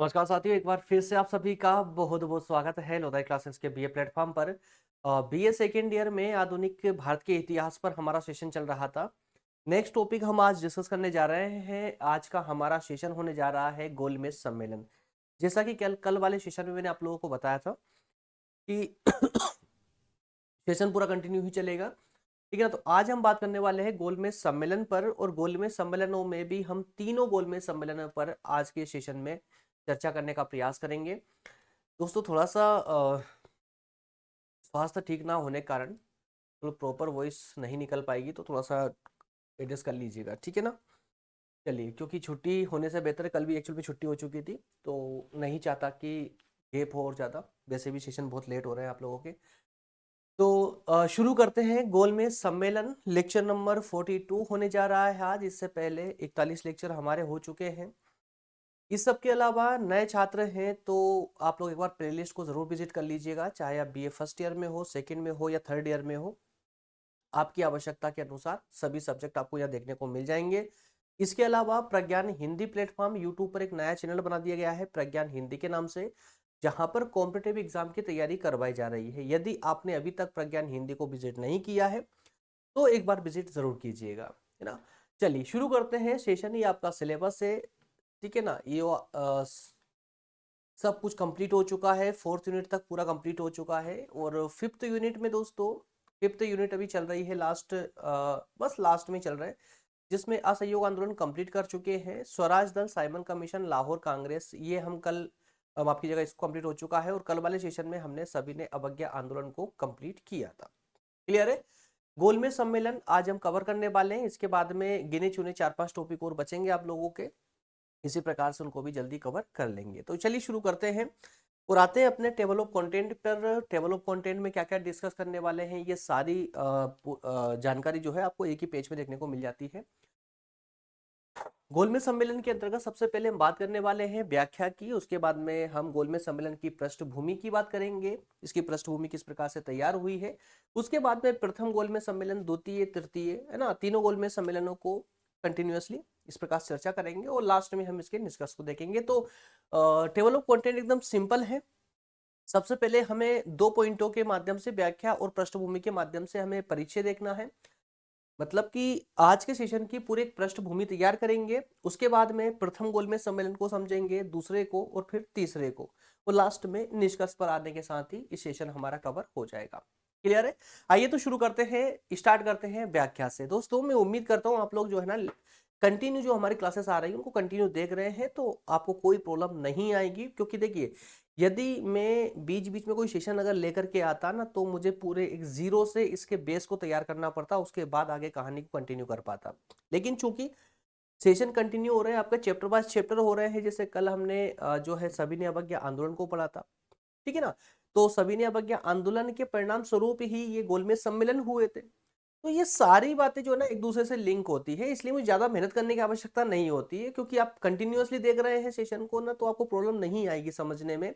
नमस्कार साथियों, एक बार फिर से आप सभी का बहुत बहुत स्वागत है लोधाई क्लासेस के बीए प्लेटफॉर्म पर। बीए सेकेंड ईयर में आधुनिक भारत के इतिहास पर हमारा सेशन चल रहा था। नेक्स्ट टॉपिक हम आज डिस्कस करने जा रहे हैं। आज का हमारा सेशन होने जा रहा है गोलमेज सम्मेलन। जैसा कि कल कल वाले सेशन में मैंने आप लोगों को बताया था कि सेशन पूरा कंटिन्यू ही चलेगा, ठीक है ना। तो आज हम बात करने वाले हैं गोलमेज सम्मेलन पर, और गोलमेज सम्मेलनों में भी हम तीनों गोलमेज सम्मेलनों पर आज के सेशन में चर्चा करने का प्रयास करेंगे। दोस्तों, थोड़ा सा स्वास्थ्य ठीक ना होने के कारण तो प्रॉपर वॉइस नहीं निकल पाएगी, तो थोड़ा सा एडजस्ट कर लीजिएगा, ठीक है ना। चलिए, क्योंकि छुट्टी होने से बेहतर है, कल भी एक्चुअल में छुट्टी हो चुकी थी, तो नहीं चाहता कि गेप हो और ज़्यादा। वैसे भी सेशन बहुत लेट हो रहे हैं आप लोगों के। तो शुरू करते हैं। गोलमेज सम्मेलन लेक्चर नंबर 42 होने जा रहा है आज। इससे पहले 41 लेक्चर हमारे हो चुके हैं। इस सब के अलावा नए छात्र हैं तो आप लोग एक बार प्लेलिस्ट को जरूर विजिट कर लीजिएगा, चाहे आप बीए फर्स्ट ईयर में हो, सेकंड में हो या थर्ड ईयर में हो। आपकी आवश्यकता के अनुसार सभी सब्जेक्ट आपको यहाँ देखने को मिल जाएंगे। इसके अलावा प्रज्ञान हिंदी प्लेटफॉर्म यूट्यूब पर एक नया चैनल बना दिया गया है प्रज्ञान हिंदी के नाम से, जहां पर कॉम्पिटेटिव एग्जाम की तैयारी करवाई जा रही है। यदि आपने अभी तक प्रज्ञान हिंदी को विजिट नहीं किया है तो एक बार विजिट जरूर कीजिएगा, है ना। चलिए शुरू करते हैं सेशन। ये आपका सिलेबस है, ठीक है ना। ये सब कुछ कंप्लीट हो चुका है, फोर्थ यूनिट तक पूरा कंप्लीट हो चुका है। और फिफ्थ यूनिट में दोस्तों, फिफ्थ यूनिट अभी चल रही है, लास्ट बस लास्ट में चल रहा है, जिसमें असहयोग आंदोलन कंप्लीट कर चुके हैं। स्वराज दल, साइमन कमीशन, लाहौर कांग्रेस, ये हम कल आपकी जगह इसको कंप्लीट हो चुका है। और कल वाले सेशन में हमने सभी ने अवज्ञा आंदोलन को कंप्लीट किया था। क्लियर है। गोलमेज सम्मेलन आज हम कवर करने वाले हैं। इसके बाद में गिने चुने 4-5 टॉपिक और बचेंगे आप लोगों के, इसी प्रकार से उनको भी जल्दी कवर कर लेंगे। तो चलिए शुरू करते हैं और आते हैं अपने टेबल ऑफ कंटेंट पर। टेबल ऑफ कंटेंट में क्या क्या डिस्कस करने वाले हैं, ये सारी जानकारी जो है आपको एक ही पेज में देखने को मिल जाती है। गोलमेज सम्मेलन के अंतर्गत सबसे पहले हम बात करने वाले हैं व्याख्या की। उसके बाद में हम गोलमेज सम्मेलन की पृष्ठभूमि की बात करेंगे, इसकी पृष्ठभूमि किस प्रकार से तैयार हुई है। उसके बाद में प्रथम गोलमेज सम्मेलन, द्वितीय, तृतीय, है ना, तीनों गोलमेज सम्मेलनों को कंटिन्यूअसली इस प्रकार से चर्चा करेंगे और लास्ट में हम इसके निष्कर्ष को देखेंगे। तो टेबल ऑफ कंटेंट एकदम सिंपल है। सबसे पहले हमें 2 पॉइंटों के माध्यम से, व्याख्या और पृष्ठभूमि के माध्यम से हमें परिचय देखना है। मतलब कि आज के सेशन की पूरी एक पृष्ठभूमि तैयार करेंगे, उसके बाद में प्रथम गोलमेज सम्मेलन को समझेंगे, दूसरे को, और फिर तीसरे को, और लास्ट में निष्कर्ष पर आने के साथ ही इस सेशन हमारा कवर हो जाएगा। क्लियर है। आइए तो शुरू करते हैं, स्टार्ट करते हैं व्याख्या से। दोस्तों, मैं उम्मीद करता हूं आप लोग जो है ना कंटिन्यू जो हमारी क्लासेस आ रही है उनको कंटिन्यू देख रहे हैं, तो आपको कोई प्रॉब्लम नहीं आएगी। क्योंकि देखिए, यदि मैं बीच बीच में कोई सेशन अगर लेकर के आता ना, तो मुझे पूरे एक जीरो से इसके बेस को तैयार करना पड़ता, उसके बाद आगे कहानी को कंटिन्यू कर पाता। लेकिन चूंकि सेशन कंटिन्यू हो रहे हैं, आपका चैप्टर बाय चैप्टर हो रहे हैं, जैसे कल हमने जो है सविनय अवज्ञा आंदोलन को पढ़ा था, ठीक है ना। तो सविनय अवज्ञा आंदोलन के परिणाम स्वरूप ही ये गोलमेज सम्मेलन हुए थे। तो ये सारी बातें जो है ना एक दूसरे से लिंक होती है, इसलिए मुझे ज्यादा मेहनत करने की आवश्यकता नहीं होती है, क्योंकि आप कंटिन्यूअसली देख रहे हैं सेशन को ना, तो आपको प्रॉब्लम नहीं आएगी समझने में।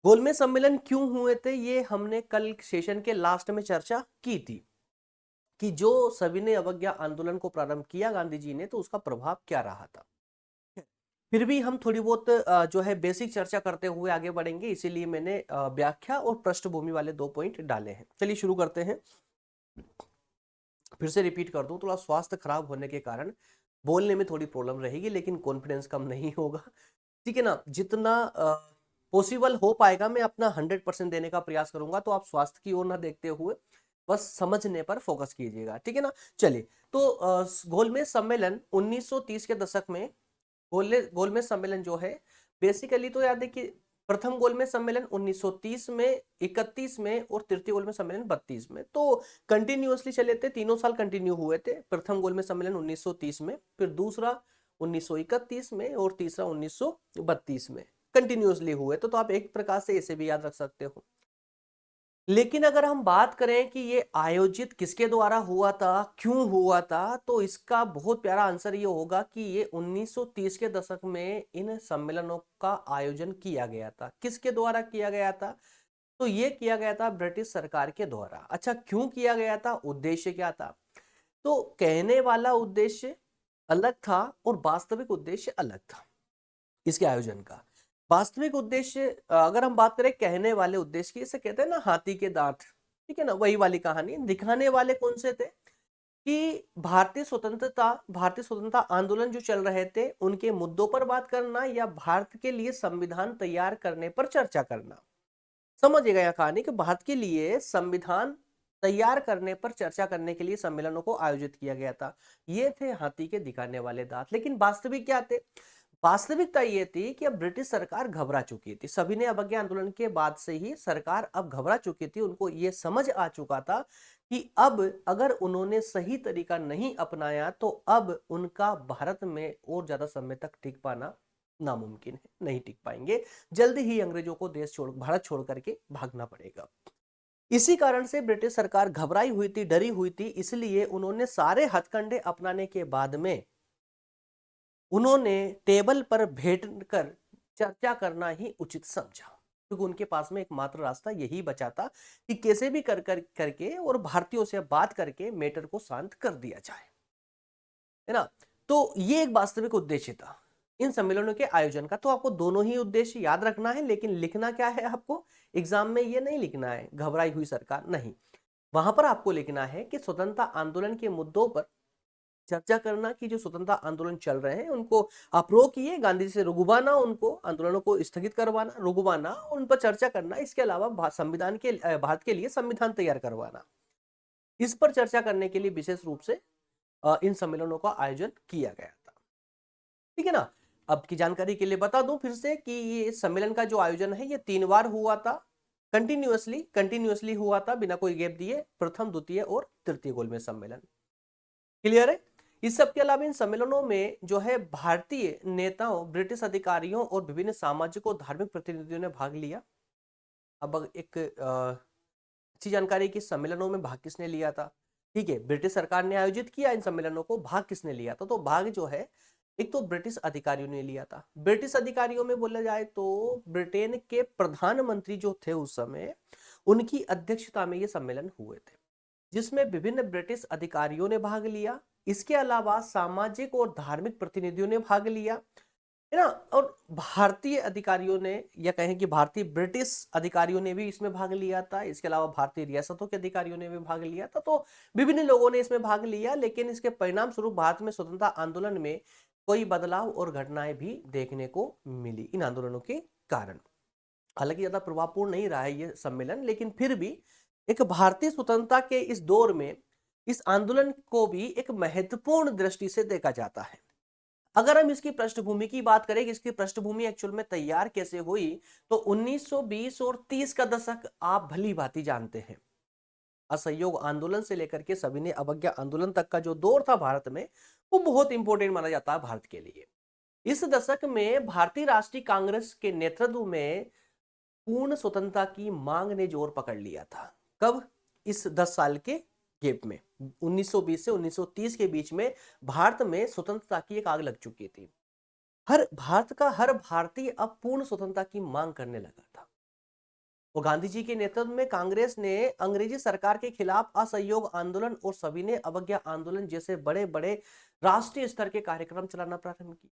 गोलमेज सम्मेलन क्यों हुए थे, ये हमने कल सेशन के लास्ट में चर्चा की थी, कि जो सविनय अवज्ञा आंदोलन को प्रारंभ किया गांधी जी ने, तो उसका प्रभाव क्या रहा था। फिर भी हम थोड़ी बहुत जो है बेसिक चर्चा करते हुए आगे बढ़ेंगे, इसीलिए मैंने व्याख्या और पृष्ठभूमि वाले 2 पॉइंट डाले हैं। चलिए शुरू करते हैं। फिर से रिपीट कर दूं, थोड़ा स्वास्थ्य खराब होने के कारण बोलने में थोड़ी प्रॉब्लम रहेगी, लेकिन कॉन्फिडेंस कम नहीं होगा, ठीक है ना। जितना पॉसिबल हो पाएगा मैं अपना 100% देने का प्रयास करूंगा, तो आप स्वास्थ्य की ओर ना देखते हुए बस समझने पर फोकस कीजिएगा, ठीक है ना। चलिए, तो गोलमेज सम्मेलन 1930 के दशक में, गोलमेज सम्मेलन जो है बेसिकली, तो याद है कि प्रथम गोलमेज सम्मेलन 1930 में, 31 में, और तृतीय गोलमेज सम्मेलन 32 में, तो कंटिन्यूअसली चले थे, तीनों साल कंटिन्यू हुए थे। प्रथम गोलमेज सम्मेलन 1930 में, फिर दूसरा 1931 में, और तीसरा 1932 में, कंटिन्यूअसली हुए। तो आप एक प्रकार से इसे भी याद रख सकते हो। लेकिन अगर हम बात करें कि ये आयोजित किसके द्वारा हुआ था, क्यों हुआ था, तो इसका बहुत प्यारा आंसर ये होगा कि ये 1930 के दशक में इन सम्मेलनों का आयोजन किया गया था। किसके द्वारा किया गया था, तो ये किया गया था ब्रिटिश सरकार के द्वारा। अच्छा, क्यों किया गया था, उद्देश्य क्या था, तो कहने वाला उद्देश्य अलग था और वास्तविक उद्देश्य अलग था इसके आयोजन का। वास्तविक उद्देश्य अगर हम बात करें कहने वाले उद्देश्य की, इसे कहते हैं ना हाथी के दांत, ठीक है ना, वही वाली कहानी। दिखाने वाले कौन से थे कि भारतीय स्वतंत्रता आंदोलन जो चल रहे थे उनके मुद्दों पर बात करना या भारत के लिए संविधान तैयार करने पर चर्चा करना। समझिएगा यह कहानी कि भारत के लिए संविधान तैयार करने पर चर्चा करने के लिए सम्मेलनों को आयोजित किया गया था। ये थे हाथी के दिखाने वाले दांत। लेकिन वास्तविक क्या थे? वास्तविकता ये थी कि अब ब्रिटिश सरकार घबरा चुकी थी। सविनय अवज्ञा आंदोलन के बाद से ही सरकार अब घबरा चुकी थी। उनको ये समझ आ चुका था कि अब अगर उन्होंने सही तरीका नहीं अपनाया तो अब उनका भारत में और ज्यादा समय तक टिक पाना नामुमकिन है, नहीं टिक पाएंगे। जल्दी ही अंग्रेजों को भारत छोड़ करके भागना पड़ेगा। इसी कारण से ब्रिटिश सरकार घबराई हुई थी, डरी हुई थी। इसलिए उन्होंने सारे हथकंडे अपनाने के बाद में उन्होंने टेबल पर बैठकर चर्चा करना ही उचित समझा, क्योंकि उनके पास में एकमात्र रास्ता यही बचा था कि कैसे भी करके और भारतीयों से बात करके मैटर को शांत कर दिया जाए, है ना। तो ये एक वास्तविक उद्देश्य था इन सम्मेलनों के आयोजन का। तो आपको दोनों ही उद्देश्य याद रखना है, लेकिन लिखना क्या है आपको एग्जाम में? ये नहीं लिखना है घबराई हुई सरकार, नहीं। वहां पर आपको लिखना है कि स्वतंत्रता आंदोलन के मुद्दों पर चर्चा करना, कि जो स्वतंत्रता आंदोलन चल रहे हैं उनको आप रोकिए, गांधी जी से रुगवाना, उनको आंदोलनों को स्थगित करवाना, रुगवाना, उन पर चर्चा करना। इसके अलावा भारत के लिए संविधान तैयार करवाना, इस पर चर्चा करने के लिए विशेष रूप से इन सम्मेलनों का आयोजन किया गया था, ठीक है ना। अब की जानकारी के लिए बता दूं फिर से कि ये सम्मेलन का जो आयोजन है ये 3 बार हुआ था, कंटिन्यूअसली हुआ था, बिना कोई गैप दिए, प्रथम, द्वितीय और तृतीय गोलमेज सम्मेलन। क्लियर है? इस सब के अलावा इन सम्मेलनों में जो है भारतीय नेताओं, ब्रिटिश अधिकारियों और विभिन्न सामाजिक और धार्मिक प्रतिनिधियों ने भाग लिया। अब एक अच्छी जानकारी कि सम्मेलनों में भाग किसने लिया था, ठीक है। ब्रिटिश सरकार ने आयोजित किया इन सम्मेलनों को, भाग किसने लिया था? तो भाग जो है एक तो ब्रिटिश अधिकारियों ने लिया था। ब्रिटिश अधिकारियों में बोला जाए तो ब्रिटेन के प्रधानमंत्री जो थे उस समय, उनकी अध्यक्षता में ये सम्मेलन हुए थे, जिसमें विभिन्न ब्रिटिश अधिकारियों ने भाग लिया। इसके अलावा सामाजिक और धार्मिक प्रतिनिधियों ने भाग लिया, है ना। और भारतीय अधिकारियों ने, या कहें कि भारतीय ब्रिटिश अधिकारियों ने भी इसमें भाग लिया था। इसके अलावा भारतीय रियासतों के अधिकारियों ने भी भाग लिया था। तो विभिन्न लोगों ने इसमें भाग लिया, लेकिन इसके परिणाम स्वरूप भारत में स्वतंत्रता आंदोलन में कोई बदलाव और घटनाएं भी देखने को मिली इन आंदोलनों के कारण। हालांकि ज्यादा प्रभावपूर्ण नहीं रहा है ये सम्मेलन, लेकिन फिर भी एक भारतीय स्वतंत्रता के इस दौर में इस आंदोलन को भी एक महत्वपूर्ण दृष्टि से देखा जाता है। अगर हम इसकी पृष्ठभूमि की बात करें कि इसकी पृष्ठभूमि एक्चुअल में तैयार कैसे हुई, तो 1920 और 30 का दशक आप भली भांति जानते हैं। असहयोग आंदोलन से लेकर के सविनय अवज्ञा आंदोलन तक का जो दौर था भारत में, वो बहुत इंपॉर्टेंट माना जाता है भारत के लिए। इस दशक में भारतीय राष्ट्रीय कांग्रेस के नेतृत्व में पूर्ण स्वतंत्रता की मांग ने जोर पकड़ लिया था। कब? इस 10 साल के गैप में, 1920 से 1930 के बीच में भारत में स्वतंत्रता की एक आग लग चुकी थी। हर भारतीय अब पूर्ण स्वतंत्रता की मांग करने लगा था। और गांधी जी के नेतृत्व में कांग्रेस ने अंग्रेजी सरकार के खिलाफ असहयोग आंदोलन और सविनय अवज्ञा आंदोलन जैसे बड़े बड़े राष्ट्रीय स्तर के कार्यक्रम चलाना प्रारंभ किए,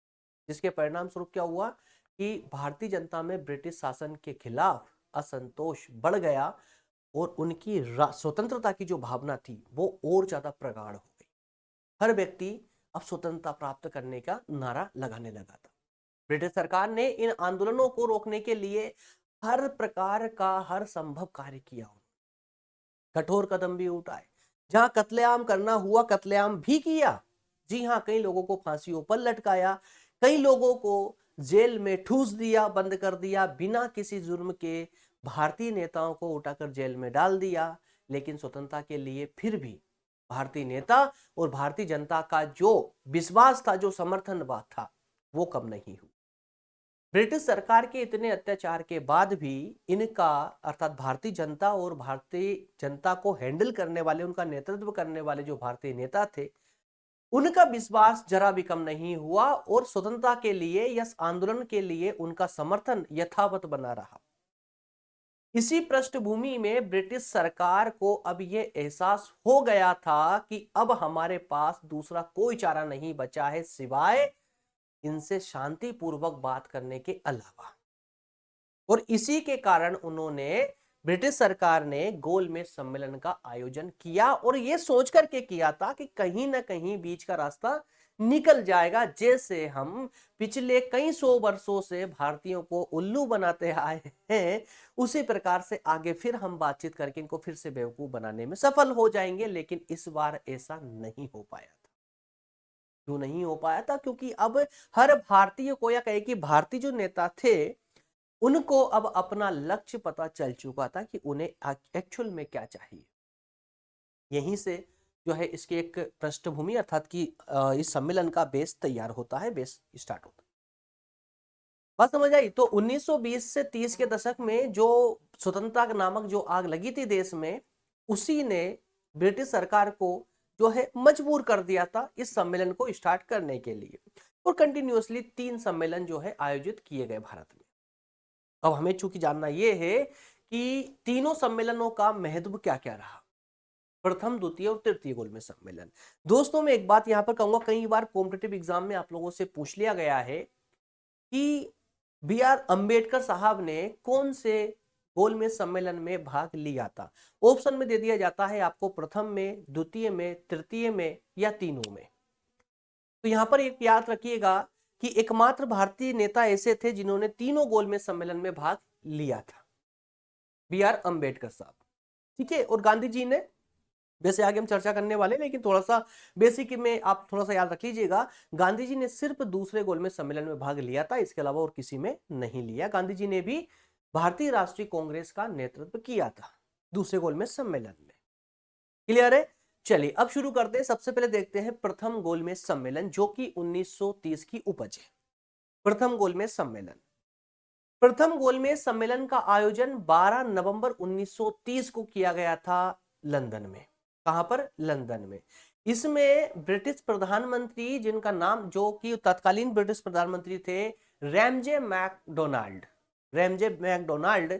जिसके परिणाम स्वरूप क्या हुआ कि भारतीय जनता में ब्रिटिश शासन के खिलाफ असंतोष बढ़ गया और उनकी स्वतंत्रता की जो भावना थी वो और ज्यादा प्रगाढ़ हो गई। हर व्यक्ति अब स्वतंत्रता प्राप्त करने का नारा लगाने लगा था। ब्रिटिश सरकार ने इन आंदोलनों को रोकने के लिए हर प्रकार का हर संभव कार्य किया, कठोर कदम भी उठाए, जहां कत्लेआम करना हुआ कत्लेआम भी किया। जी हाँ, कई लोगों को फांसियों पर लटकाया, कई लोगों को जेल में ठूस दिया, बंद कर दिया, बिना किसी जुर्म के भारतीय नेताओं को उठाकर जेल में डाल दिया। लेकिन स्वतंत्रता के लिए फिर भी भारतीय नेता और भारतीय जनता का जो विश्वास था, जो समर्थन था, वो कम नहीं हुआ। ब्रिटिश सरकार के इतने अत्याचार के बाद भी इनका, अर्थात भारतीय जनता और भारतीय जनता को हैंडल करने वाले, उनका नेतृत्व करने वाले जो भारतीय नेता थे, उनका विश्वास जरा भी कम नहीं हुआ और स्वतंत्रता के लिए या आंदोलन के लिए उनका समर्थन यथावत बना रहा। इसी पृष्ठभूमि में ब्रिटिश सरकार को अब यह एहसास हो गया था कि अब हमारे पास दूसरा कोई चारा नहीं बचा है सिवाय इनसे शांतिपूर्वक बात करने के अलावा। और इसी के कारण उन्होंने, ब्रिटिश सरकार ने गोलमेज सम्मेलन का आयोजन किया और यह सोच करके किया था कि कहीं ना कहीं बीच का रास्ता निकल जाएगा। जैसे हम पिछले कई सौ वर्षों से भारतीयों को उल्लू बनाते आए हैं, उसी प्रकार से आगे फिर हम बातचीत करके इनको फिर से बेवकूफ बनाने में सफल हो जाएंगे। लेकिन इस बार ऐसा नहीं हो पाया था। क्यों नहीं हो पाया था? क्योंकि अब हर भारतीय को, या कहे कि भारतीय जो नेता थे, उनको अब अपना लक्ष्य पता चल चुका था कि उन्हें एक्चुअल में क्या चाहिए। यहीं से जो है इसकी एक पृष्ठभूमि अर्थात कि इस सम्मेलन का बेस तैयार होता है, बेस स्टार्ट होता है। बात समझ आई? तो 1920 से 30 के दशक में जो स्वतंत्रता नामक जो आग लगी थी देश में, उसी ने ब्रिटिश सरकार को जो है मजबूर कर दिया था इस सम्मेलन को स्टार्ट करने के लिए। और कंटिन्यूअसली 3 सम्मेलन जो है आयोजित किए गए भारत में। अब हमें चूंकि जानना यह है कि तीनों सम्मेलनों का महत्व क्या क्या रहा, प्रथम, द्वितीय और तृतीय गोलमेज सम्मेलन। दोस्तों मैं एक बात यहां पर कहूंगा, कई बार कॉम्पिटिटिव एग्जाम में आप लोगों से पूछ लिया गया है कि बी आर अंबेडकर साहब ने कौन से गोलमेज सम्मेलन में भाग लिया था। ऑप्शन में दे दिया जाता है आपको प्रथम में, द्वितीय में, तृतीय में या तीनों में। तो यहां पर एक याद रखिएगा कि एकमात्र भारतीय नेता ऐसे थे जिन्होंने तीनों गोलमेज सम्मेलन में भाग लिया था, बी आर अंबेडकर साहब। ठीक है, और गांधी जी ने, वैसे आगे हम चर्चा करने वाले, लेकिन थोड़ा सा बेसिक में आप थोड़ा सा याद रख लीजिएगा, गांधी जी ने सिर्फ दूसरे गोलमेज सम्मेलन में भाग लिया था, इसके अलावा और किसी में नहीं लिया। गांधी जी ने भी भारतीय राष्ट्रीय कांग्रेस का नेतृत्व किया था दूसरे गोलमेज सम्मेलन में। क्लियर है? चलिए अब शुरू करते हैं। सबसे पहले देखते हैं प्रथम गोलमेज सम्मेलन, जो कि 1930 की उपज है। प्रथम गोलमेज सम्मेलन, प्रथम गोलमेज सम्मेलन का आयोजन 12 नवंबर 1930 को किया गया था लंदन में। कहां पर? लंदन में। इसमें ब्रिटिश प्रधानमंत्री, जिनका नाम, जो कि तत्कालीन ब्रिटिश प्रधानमंत्री थे, रैमजे मैकडोनाल्ड, रैमजे मैकडोनाल्ड,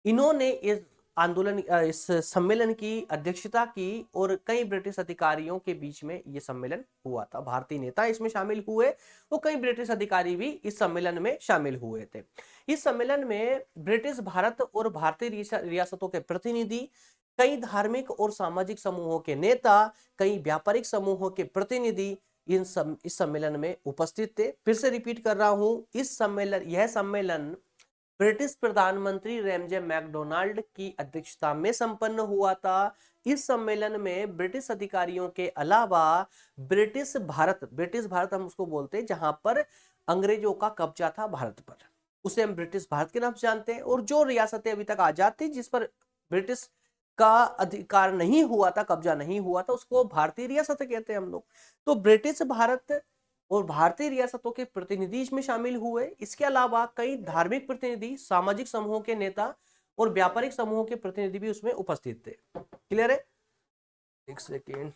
इन्होंने इस आंदोलन, इस सम्मेलन की अध्यक्षता की और कई ब्रिटिश अधिकारियों के बीच में यह सम्मेलन हुआ था। भारतीय नेता इसमें शामिल हुए और कई ब्रिटिश अधिकारी भी इस सम्मेलन में शामिल हुए थे। इस सम्मेलन में ब्रिटिश भारत और भारतीय रियासतों के प्रतिनिधि, कई धार्मिक और सामाजिक समूहों के नेता, कई व्यापारिक समूहों के प्रतिनिधि इस सम्मेलन में उपस्थित थे। फिर से रिपीट कर रहा हूं, यह सम्मेलन ब्रिटिश प्रधानमंत्री रैमजे मैकडोनाल्ड की अध्यक्षता में संपन्न हुआ था। इस सम्मेलन में ब्रिटिश अधिकारियों के अलावा ब्रिटिश भारत हम उसको बोलते हैं जहां पर अंग्रेजों का कब्जा था भारत पर, उसे हम ब्रिटिश भारत के नाम से जानते हैं। और जो रियासतें अभी तक आजाद थी, जिस पर ब्रिटिश का अधिकार नहीं हुआ था, कब्जा नहीं हुआ था, उसको भारतीय रियासतें कहते हैं हम लोग। तो ब्रिटिश भारत और भारतीय रियासतों के प्रतिनिधि इसमें शामिल हुए। इसके अलावा कई धार्मिक प्रतिनिधि, सामाजिक समूहों के नेता और व्यापारिक समूहों के प्रतिनिधि भी उसमें उपस्थित थे। क्लियर है? एक सेकेंड।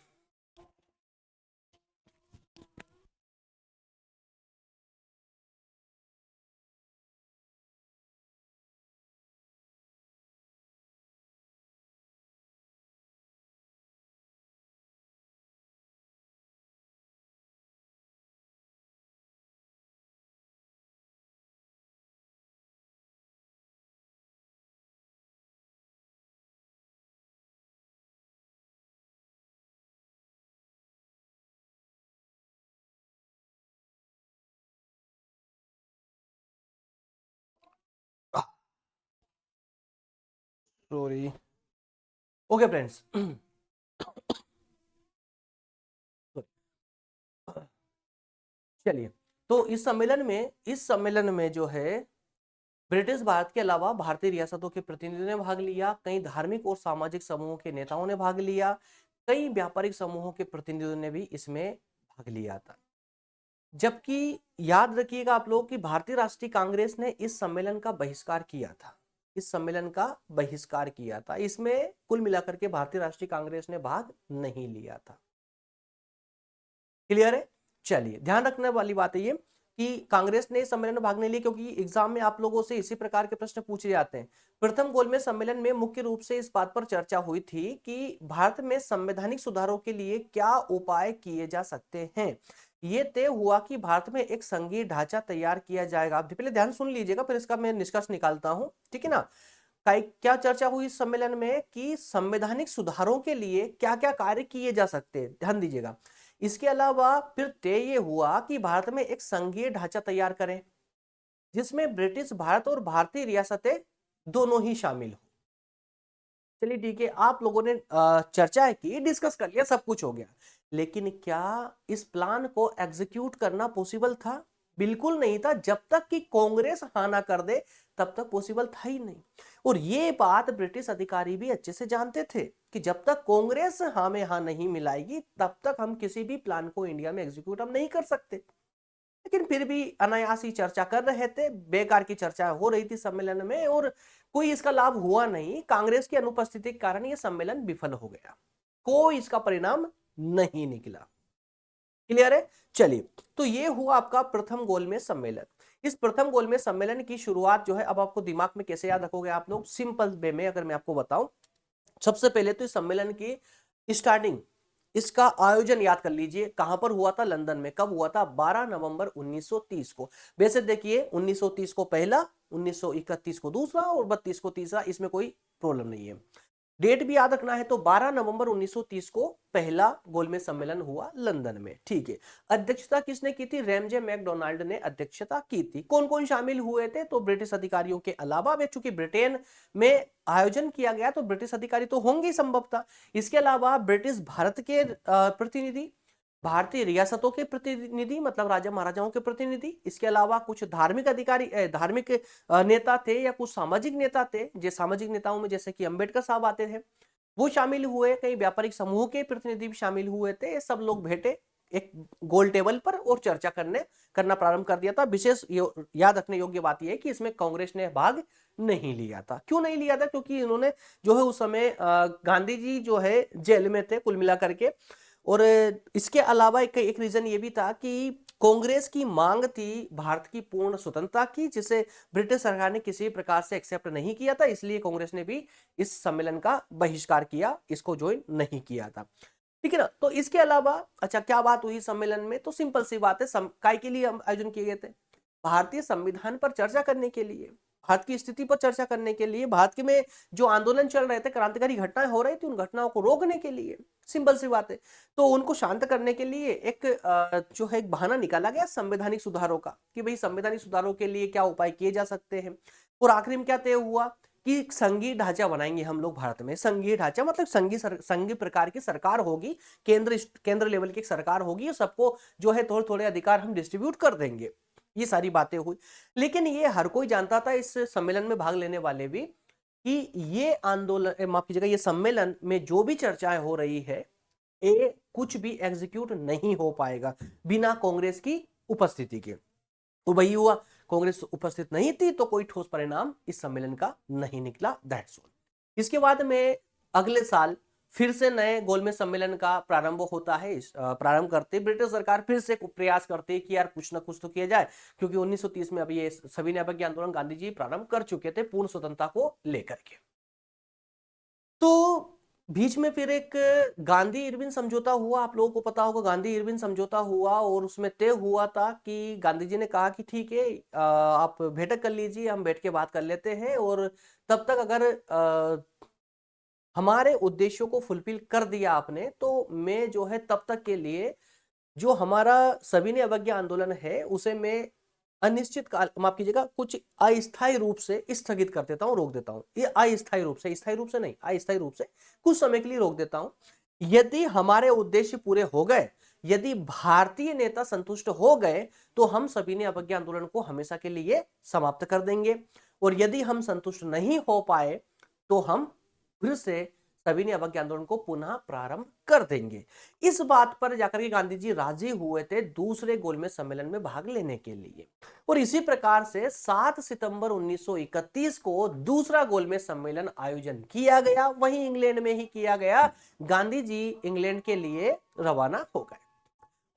सॉरी। ओके फ्रेंड्स, चलिए। तो इस सम्मेलन में जो है ब्रिटिश भारत के अलावा भारतीय रियासतों के प्रतिनिधियों ने भाग लिया, कई धार्मिक और सामाजिक समूहों के नेताओं ने भाग लिया, कई व्यापारिक समूहों के प्रतिनिधियों ने भी इसमें भाग लिया था। जबकि याद रखिएगा आप लोग कि भारतीय राष्ट्रीय कांग्रेस ने इस सम्मेलन का बहिष्कार किया था, इस सम्मेलन का बहिष्कार किया था। इसमें कुल मिलाकर के भारतीय राष्ट्रीय कांग्रेस ने भाग नहीं लिया था। क्लियर है? चलिए, ध्यान रखने वाली बात है ये कि कांग्रेस ने इस सम्मेलन में भाग नहीं लिया, क्योंकि एग्जाम में आप लोगों से इसी प्रकार के प्रश्न पूछे जाते हैं। प्रथम गोलमेज सम्मेलन में मुख्य रूप से इस बात पर चर्चा हुई थी कि भारत में संवैधानिक सुधारों के लिए क्या उपाय किए जा सकते हैं। ये तय हुआ कि भारत में एक संघीय ढांचा तैयार किया जाएगा। आप पहले ध्यान सुन लीजिएगा, फिर इसका मैं निष्कर्ष निकालता हूं, ठीक है ना। क्या चर्चा हुई इस सम्मेलन में कि संवैधानिक सुधारों के लिए क्या क्या कार्य किए जा सकते हैं, ध्यान दीजिएगा। इसके अलावा फिर तय ये हुआ कि भारत में एक संघीय ढांचा तैयार करें जिसमें ब्रिटिश भारत और भारतीय रियासतें दोनों ही शामिल हो। चलिए ठीक है, आप लोगों ने चर्चा की, डिस्कस कर लिया, सब कुछ हो गया, लेकिन क्या इस प्लान को एग्जीक्यूट करना पॉसिबल था? बिल्कुल नहीं था। जब तक कि कांग्रेस हाँ ना कर दे तब तक पॉसिबल था ही नहीं। और ये बात ब्रिटिश अधिकारी भी अच्छे से जानते थे कि जब तक कांग्रेस हाँ में हाँ नहीं मिलाएगी तब तक हम किसी भी प्लान को इंडिया में एग्जीक्यूट हम नहीं कर सकते। लेकिन फिर भी अनायास ही चर्चा कर रहे थे, बेकार की चर्चा हो रही थी सम्मेलन में और कोई इसका लाभ हुआ नहीं। कांग्रेस की अनुपस्थिति के कारण यह सम्मेलन विफल हो गया, कोई इसका परिणाम नहीं निकला। क्लियर है? चलिए, तो ये हुआ आपका प्रथम गोलमेज सम्मेलन। इस प्रथम गोलमेज सम्मेलन की शुरुआत जो है, अब आपको दिमाग में कैसे याद रखोगे आप लोग, सिंपल वे में अगर मैं आपको बताऊं, सबसे पहले तो इस सम्मेलन की स्टार्टिंग, इसका आयोजन याद कर लीजिए। कहां पर हुआ था? लंदन में। कब हुआ था? 12 नवंबर 1930 को। वैसे देखिए 1930 को पहला, 1931 को दूसरा और 32 को तीसरा, इसमें कोई प्रॉब्लम नहीं है। डेट भी याद रखना है तो 12 नवंबर 1930 को पहला गोलमेज सम्मेलन हुआ लंदन में, ठीक है। अध्यक्षता किसने की थी? रैमजे मैकडोनाल्ड ने अध्यक्षता की थी। कौन कौन शामिल हुए थे? तो ब्रिटिश अधिकारियों के अलावा, वे चूंकि ब्रिटेन में आयोजन किया गया तो ब्रिटिश अधिकारी तो होंगे ही संभवतः। इसके अलावा ब्रिटिश भारत के प्रतिनिधि, भारतीय रियासतों के प्रतिनिधि मतलब राजा महाराजाओं के प्रतिनिधि, इसके अलावा कुछ धार्मिक अधिकारी, धार्मिक नेता थे या कुछ सामाजिक नेता थे। जो सामाजिक नेताओं में जैसे कि अंबेडकर साहब आते थे, वो शामिल हुए। कई व्यापारिक समूह के प्रतिनिधि भी शामिल हुए थे। ये सब लोग बैठे एक गोल टेबल पर और चर्चा करना प्रारंभ कर दिया था। विशेष याद रखने योग्य बात यह है कि इसमें कांग्रेस ने भाग नहीं लिया था। क्यों नहीं लिया था? क्योंकि इन्होंने जो है उस समय गांधी जी जो है जेल में थे कुल मिलाकर के। और इसके अलावा एक रीजन ये भी था कि कांग्रेस की मांग थी भारत की पूर्ण स्वतंत्रता की, जिसे ब्रिटिश सरकार ने किसी प्रकार से एक्सेप्ट नहीं किया था। इसलिए कांग्रेस ने भी इस सम्मेलन का बहिष्कार किया, इसको ज्वाइन नहीं किया था, ठीक है ना। तो इसके अलावा अच्छा क्या बात हुई सम्मेलन में? तो सिंपल सी बात है, काय के लिए हम आयोजन किए गए थे? भारतीय संविधान पर चर्चा करने के लिए, भारत की स्थिति पर चर्चा करने के लिए, भारत के में जो आंदोलन चल रहे थे, क्रांतिकारी घटनाएं हो रही थी, उन घटनाओं को रोकने के लिए, सिंपल सी बात है। तो उनको शांत करने के लिए एक जो है एक बहाना निकाला गया संवैधानिक सुधारों का, कि भाई संवैधानिक सुधारों के लिए क्या उपाय किए जा सकते हैं। और आखिरी में क्या तय हुआ कि संघीय ढांचा बनाएंगे हम लोग भारत में। संघीय ढांचा मतलब संघीय प्रकार की सरकार होगी, केंद्र लेवल की सरकार होगी, और सबको जो है थोड़े थोड़े अधिकार हम डिस्ट्रीब्यूट कर देंगे। ये सारी बातें हुई। लेकिन ये हर कोई जानता था, इस सम्मेलन में भाग लेने वाले भी, कि ये आंदोलन, माफ कीजिएगा, ये सम्मेलन में जो भी चर्चाएं हो रही है, ये कुछ भी एग्जीक्यूट नहीं हो पाएगा बिना कांग्रेस की उपस्थिति के। तो वही हुआ, कांग्रेस उपस्थित नहीं थी तो कोई ठोस परिणाम इस सम्मेलन का नहीं निकला। That's all. इसके बाद में अगले साल फिर से नए गोलमेज सम्मेलन का प्रारंभ होता है। प्रारंभ करते ब्रिटिश सरकार फिर से प्रयास करती है कि यार कुछ ना कुछ तो किया जाए, क्योंकि 1930 में अभी ये सविनय अवज्ञा आंदोलन गांधी जी प्रारंभ कर चुके थे पूर्ण स्वतंत्रता को लेकर के। तो बीच में फिर एक गांधी इरविन समझौता हुआ, आप लोगों को पता होगा गांधी इरविन समझौता हुआ, और उसमें तय हुआ था कि गांधी जी ने कहा कि ठीक है, आप बैठक कर लीजिए, हम बैठ के बात कर लेते हैं, और तब तक अगर हमारे उद्देश्यों को फुलफिल कर दिया आपने तो मैं जो है तब तक के लिए जो हमारा सविनय अवज्ञा आंदोलन है उसे मैं अनिश्चित काल, माफ कीजिएगा, कुछ अस्थायी रूप से स्थगित कर देता हूं, रोक देता हूं। ये अस्थायी रूप से, स्थायी रूप से नहीं, अस्थायी रूप से कुछ समय के लिए रोक देता हूं। यदि हमारे उद्देश्य पूरे हो गए, यदि भारतीय नेता संतुष्ट हो गए, तो हम सविनय अवज्ञा आंदोलन को हमेशा के लिए समाप्त कर देंगे। और यदि हम संतुष्ट नहीं हो पाए तो हम फिर से सविनय अवज्ञा आंदोलन को पुनः प्रारंभ कर देंगे। इस बात पर जाकर के गांधी जी राजी हुए थे दूसरे गोलमेज सम्मेलन में भाग लेने के लिए। और इसी प्रकार से 7 सितंबर 1931 को दूसरा गोलमेज सम्मेलन आयोजन किया गया, वहीं इंग्लैंड में ही किया गया। गांधी जी इंग्लैंड के लिए रवाना हो गए।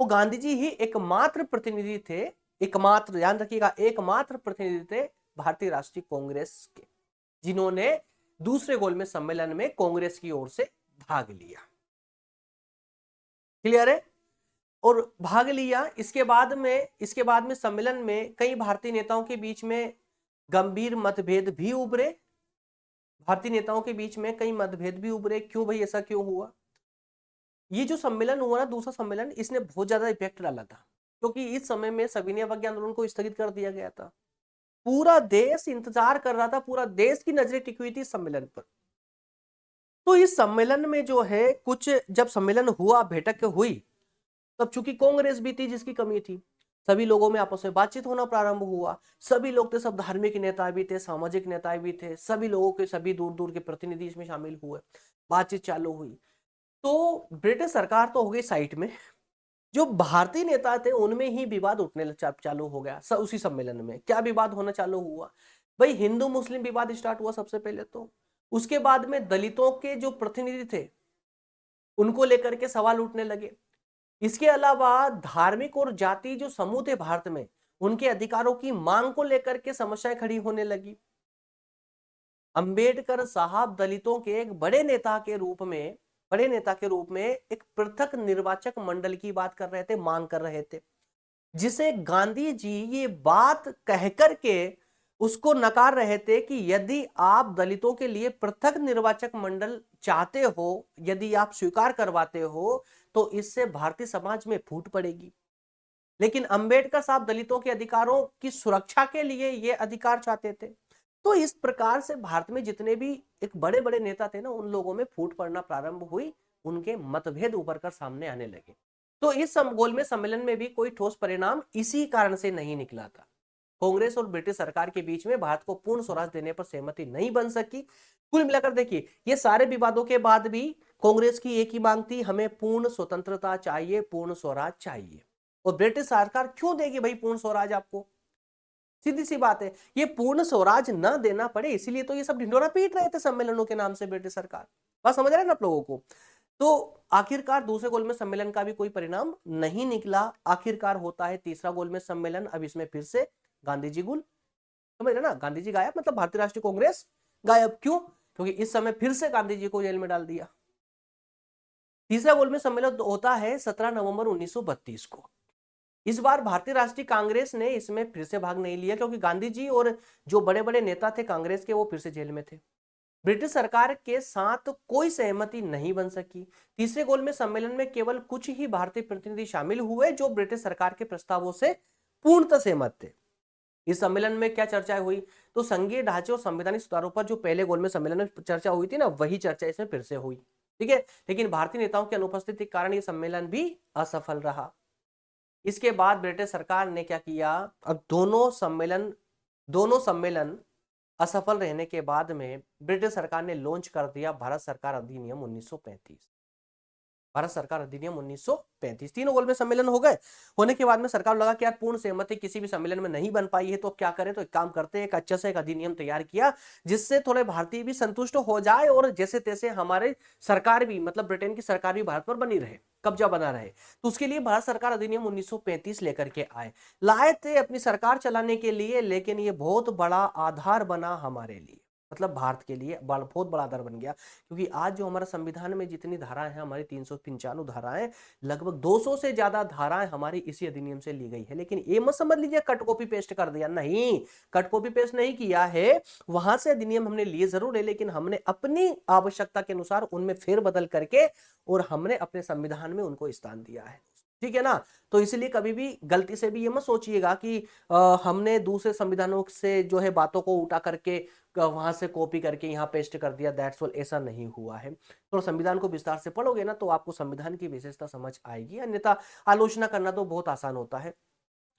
वो गांधी जी ही एकमात्र प्रतिनिधि थे एकमात्र, ध्यान रखिएगा, एकमात्र प्रतिनिधि थे भारतीय राष्ट्रीय कांग्रेस के, जिन्होंने दूसरे गोलमेज सम्मेलन में कांग्रेस की ओर से भाग लिया। क्लियर है? और भाग लिया। इसके बाद में सम्मेलन में कई भारतीय नेताओं के बीच में गंभीर मतभेद भी उभरे। भारतीय नेताओं के बीच में कई मतभेद भी उभरे। क्यों भाई, ऐसा क्यों हुआ? ये जो सम्मेलन हुआ ना, दूसरा सम्मेलन, इसने बहुत ज्यादा इफेक्ट डाला था, क्योंकि इस समय में सविनय अवज्ञा आंदोलन को स्थगित कर दिया गया था। पूरा देश इंतजार कर रहा था, पूरा देश की नजरें टिकी हुई थी इस सम्मेलन पर। तो इस सम्मेलन में जो है कुछ, जब सम्मेलन हुआ, बैठक हुई, तब चूंकि कांग्रेस भी थी जिसकी कमी थी, सभी लोगों में आपस में बातचीत होना प्रारंभ हुआ। सभी लोग थे, सब धार्मिक नेता भी थे, सामाजिक नेता भी थे, सभी लोगों के, सभी दूर दूर के प्रतिनिधि इसमें शामिल हुए, बातचीत चालू हुई। तो ब्रिटिश सरकार तो हो गई साइड में, जो भारतीय नेता थे उनमें ही विवाद उठने चालू हो गया। उसी सम्मेलन में क्या विवाद होना चालू हुआ भाई? हिंदू मुस्लिम विवाद स्टार्ट हुआ सबसे पहले तो। उसके बाद में दलितों के जो प्रतिनिधि थे उनको लेकर के सवाल उठने लगे। इसके अलावा धार्मिक और जाति जो समूह थे भारत में, उनके अधिकारों की मांग को लेकर के समस्याएं खड़ी होने लगी। अंबेडकर साहब दलितों के एक बड़े नेता के रूप में एक पृथक निर्वाचक मंडल की बात कर रहे थे, मांग कर रहे थे, जिसे गांधी जी ये बात कहकर के उसको नकार रहे थे कि यदि आप दलितों के लिए पृथक निर्वाचक मंडल चाहते हो, यदि आप स्वीकार करवाते हो, तो इससे भारतीय समाज में फूट पड़ेगी। लेकिन अंबेडकर साहब दलितों के अधिकारों की सुरक्षा के लिए ये अधिकार चाहते थे। तो इस प्रकार से भारत में जितने भी एक बड़े बड़े नेता थे ना, उन लोगों में फूट पड़ना प्रारंभ हुई, उनके मतभेद उभर कर सामने आने लगे। तो इस गोलमेज सम्मेलन में भी कोई ठोस परिणाम इसी कारण से नहीं निकला था। कांग्रेस और ब्रिटिश सरकार के बीच में भारत को पूर्ण स्वराज देने पर सहमति नहीं बन सकी। कुल मिलाकर देखिए, ये सारे विवादों के बाद भी कांग्रेस की एक ही मांग थी, हमें पूर्ण स्वतंत्रता चाहिए, पूर्ण स्वराज चाहिए। और ब्रिटिश सरकार क्यों देगी भाई पूर्ण स्वराज आपको? सीधी सी बात है, ये पूर्ण स्वराज न देना पड़े, इसीलिए तो ये सब ढिंढोरा पीट रहे थे सम्मेलनों के नाम से ब्रिटिश सरकार। बात समझ रहे हैं ना आप लोगों को? तो आखिरकार दूसरे गोलमेज सम्मेलन का भी कोई परिणाम नहीं निकला। आखिरकार होता है तीसरा गोलमेज सम्मेलन। अब इसमें फिर से गांधी जी गुल, समझ रहे ना, गांधी जी गायब, मतलब भारतीय राष्ट्रीय कांग्रेस गायब। क्यों? क्योंकि इस समय फिर से गांधी जी को जेल में डाल दिया। तीसरा गोलमेज सम्मेलन होता है 17 नवंबर 1932 को। इस बार भारतीय राष्ट्रीय कांग्रेस ने इसमें फिर से भाग नहीं लिया, क्योंकि गांधी जी और जो बड़े बड़े नेता थे कांग्रेस के, वो फिर से जेल में थे। ब्रिटिश सरकार के साथ कोई सहमति नहीं बन सकी। तीसरे गोलमेज सम्मेलन में केवल कुछ ही भारतीय प्रतिनिधि शामिल हुए जो ब्रिटिश सरकार के प्रस्तावों से पूर्णतः सहमत थे। इस सम्मेलन में क्या चर्चा हुई? तो संघीय ढांचे और संवैधानिक सुधारों पर जो पहले गोलमेज सम्मेलन में चर्चा हुई थी ना, वही चर्चा इसमें फिर से हुई। ठीक है, लेकिन भारतीय नेताओं की अनुपस्थिति के कारण यह सम्मेलन भी असफल रहा। इसके बाद ब्रिटिश सरकार ने क्या किया? अब दोनों सम्मेलन असफल रहने के बाद में ब्रिटिश सरकार ने लॉन्च कर दिया भारत सरकार अधिनियम 1935। भारत सरकार अधिनियम 1935। तीनों गोलमेज सम्मेलन हो गए। होने के बाद में सरकार लगा कि यार पूर्ण सहमति किसी भी सम्मेलन में नहीं बन पाई है, तो क्या करें? तो एक काम करते हैं, एक अच्छा सा एक अधिनियम तैयार किया जिससे थोड़े भारतीय भी संतुष्ट हो जाए और जैसे तैसे हमारे सरकार भी, मतलब ब्रिटेन की सरकार भी भारत पर बनी रहे, कब्जा बना रहे। तो उसके लिए भारत सरकार अधिनियम 1935 लेकर के लाए थे अपनी सरकार चलाने के लिए। लेकिन ये बहुत बड़ा आधार बना हमारे लिए, मतलब भारत के लिए बहुत बड़ा आधार बन गया। क्योंकि आज जो हमारा संविधान में जितनी धाराएं हैं, हमारी 395 धाराएं, लगभग 200 से ज्यादा धाराएं हमारी इसी अधिनियम से ली गई है। लेकिन ये मत समझ लीजिए कट कॉपी पेस्ट कर दिया, नहीं, कट कॉपी पेस्ट नहीं किया है। वहां से अधिनियम हमने लिए जरूर है, लेकिन हमने अपनी आवश्यकता के अनुसार उनमें फेरबदल करके और हमने अपने संविधान में उनको स्थान दिया है। ठीक है ना? तो इसलिए कभी भी गलती से भी ये मत सोचिएगा कि हमने दूसरे संविधानों से जो है बातों को उठा करके वहां से कॉपी करके यहाँ पेस्ट कर दिया, दैट्स ऑल। ऐसा नहीं हुआ है। तो संविधान को विस्तार से पढ़ोगे ना, तो आपको संविधान की विशेषता समझ आएगी, अन्यथा आलोचना करना तो बहुत आसान होता है।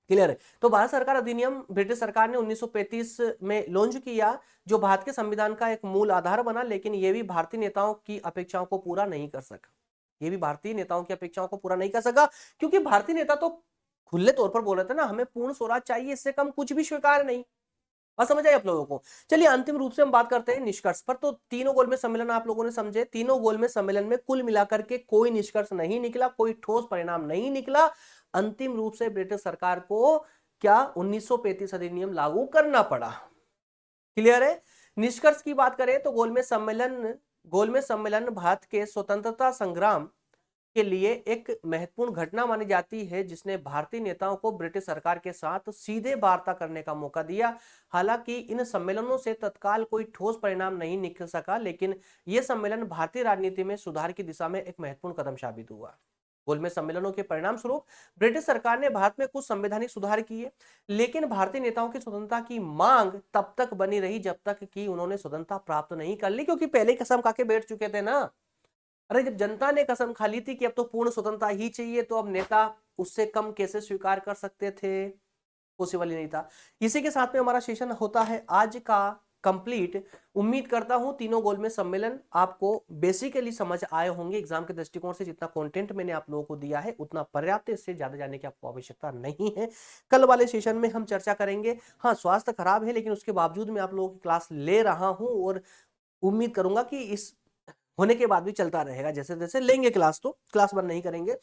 क्लियर है? तो भारत सरकार अधिनियम ब्रिटिश सरकार ने 1935 में लॉन्च किया, जो भारत के संविधान का एक मूल आधार बना। लेकिन यह भी भारतीय नेताओं की अपेक्षाओं को पूरा नहीं कर सका। ये भी भारतीय नेताओं की अपेक्षाओं को पूरा नहीं कर सका, क्योंकि भारतीय नेता तो खुले तौर पर बोल रहे थे ना, हमें पूर्ण स्वराज चाहिए, इससे कम कुछ भी स्वीकार नहीं। बात समझ आई आप लोगों को? चलिए अंतिम रूप से हम बात करते हैं निष्कर्ष पर। तो तीनों गोलमेज सम्मेलन आप लोगों ने समझे। तीनों गोलमेज सम्मेलन में कुल मिलाकर के कोई निष्कर्ष नहीं निकला, कोई ठोस परिणाम नहीं निकला। अंतिम रूप से ब्रिटिश सरकार को क्या 1935 अधिनियम लागू करना पड़ा। क्लियर है। निष्कर्ष की बात करें तो गोलमेज सम्मेलन भारत के स्वतंत्रता संग्राम के लिए एक महत्वपूर्ण घटना मानी जाती है, जिसने भारतीय नेताओं को ब्रिटिश सरकार के साथ सीधे वार्ता करने का मौका दिया। हालांकि इन सम्मेलनों से तत्काल कोई ठोस परिणाम नहीं निकल सका, लेकिन यह सम्मेलन भारतीय राजनीति में सुधार की दिशा में एक महत्वपूर्ण कदम साबित हुआ। गोलमेज सम्मेलनों के परिणाम स्वरूप ब्रिटिश सरकार ने भारत में कुछ संवैधानिक सुधार किए, लेकिन भारतीय नेताओं की स्वतंत्रता की मांग तब तक बनी रही जब तक कि उन्होंने स्वतंत्रता प्राप्त नहीं कर ली, क्योंकि पहले कसम खा के बैठ चुके थे ना। अरे जब जनता ने कसम खा ली थी कि अब तो पूर्ण स्वतंत्रता ही चाहिए, तो अब नेता उससे कम कैसे स्वीकार कर सकते थे, पॉसिबल ही नहीं था। इसी के साथ में हमारा सेशन होता है आज का कंप्लीट। उम्मीद करता हूं तीनों गोलमेज सम्मेलन आपको बेसिकली समझ आए होंगे। एग्जाम के दृष्टिकोण से जितना कंटेंट मैंने आप लोगों को दिया है उतना पर्याप्त है, इससे ज्यादा जानने की आपको आवश्यकता नहीं है। कल वाले सेशन में हम चर्चा करेंगे। हाँ, स्वास्थ्य खराब है लेकिन उसके बावजूद मैं आप लोगों की क्लास ले रहा हूं और उम्मीद करूंगा कि इस होने के बाद भी चलता रहेगा। जैसे जैसे लेंगे क्लास तो क्लास बंद नहीं करेंगे।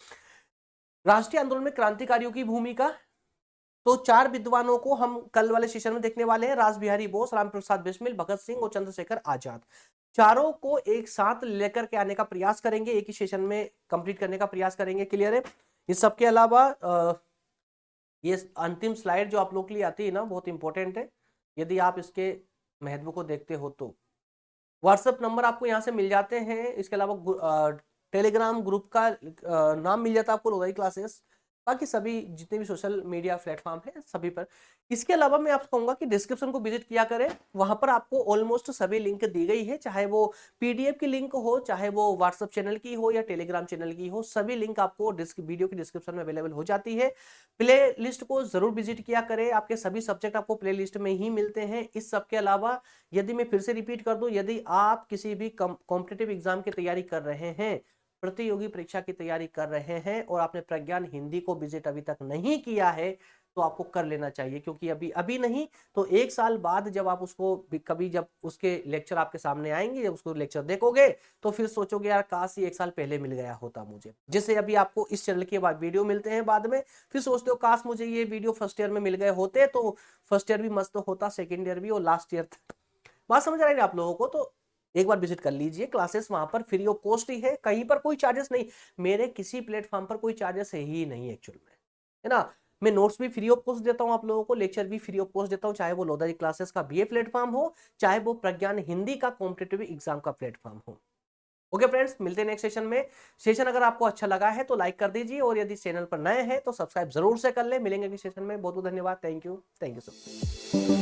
राष्ट्रीय आंदोलन में क्रांतिकारियों की भूमिका, तो 4 विद्वानों को हम कल वाले सेशन में देखने वाले हैं। रास बिहारी बोस, राम प्रसाद बिस्मिल, भगत सिंह और चंद्रशेखर आजाद। चारों को एक साथ लेकर के आने का प्रयास करेंगे, एक ही सेशन में कंप्लीट करने का प्रयास करेंगे। क्लियर है। इस सब के अलावा ये अंतिम स्लाइड जो आप लोग के लिए आती है ना, बहुत इंपॉर्टेंट है। यदि आप इसके महत्व को देखते हो तो व्हाट्सएप नंबर आपको यहाँ से मिल जाते हैं। इसके अलावा टेलीग्राम ग्रुप का नाम मिल जाता है आपको, लोधाई क्लासेस। बाकी सभी जितने भी सोशल मीडिया प्लेटफॉर्म है सभी पर। इसके अलावा मैं आपको कहूंगा कि डिस्क्रिप्शन को विजिट किया करें, वहां पर आपको ऑलमोस्ट सभी लिंक दी गई है, चाहे वो पीडीएफ की लिंक हो, चाहे वो व्हाट्सएप चैनल की हो या टेलीग्राम चैनल की हो, सभी लिंक आपको वीडियो की डिस्क्रिप्शन में अवेलेबल हो जाती है। प्ले लिस्ट को जरूर विजिट किया करें, आपके सभी सब्जेक्ट आपको प्ले लिस्ट में ही मिलते हैं। इस सब के अलावा यदि मैं फिर से रिपीट कर दूं, यदि आप किसी भी कॉम्पिटिटिव एग्जाम की तैयारी कर रहे हैं, प्रतियोगी परीक्षा की तैयारी कर रहे हैं और आपने प्रज्ञान हिंदी को विजिट अभी तक नहीं किया है, तो आपको कर लेना चाहिए। क्योंकि अभी नहीं तो 1 साल बाद जब आप उसको कभी जब उसके लेक्चर आपके सामने आएंगे, जब उसको लेक्चर देखोगे तो फिर सोचोगे यार काश ये 1 साल पहले मिल गया होता मुझे। जैसे अभी आपको इस चैनल के बाद वीडियो मिलते हैं बाद में, फिर सोचते हो काश मुझे ये वीडियो फर्स्ट ईयर में मिल गए होते, तो फर्स्ट ईयर भी मस्त होता, सेकेंड ईयर भी और लास्ट ईयर। बात समझ आ रही है आप लोगों को? तो एक बार विजिट कर लीजिए। क्लासेस वहां पर फ्री ऑफ कॉस्ट ही है, कहीं पर कोई चार्जेस नहीं। मेरे किसी प्लेटफॉर्म पर कोई चार्जेस है ही नहीं एक्चुअल में, है ना। मैं नोट्स भी फ्री ऑफ कॉस्ट देता हूं आप लोगों को, लेक्चर भी फ्री ऑफ कॉस्ट देता हूं, चाहे वो लोधारी क्लासेस का बीए प्लेटफॉर्म हो, चाहे वो प्रज्ञान हिंदी का कॉम्पिटिटिव एग्जाम का प्लेटफॉर्म हो। ओके फ्रेंड्स, मिलते हैं नेक्स्ट सेशन में। सेशन अगर आपको अच्छा लगा है तो लाइक कर दीजिए, और यदि चैनल पर नए हैं तो सब्सक्राइब जरूर से कर ले। मिलेंगे अगले सेशन में। बहुत बहुत धन्यवाद। Thank you so much.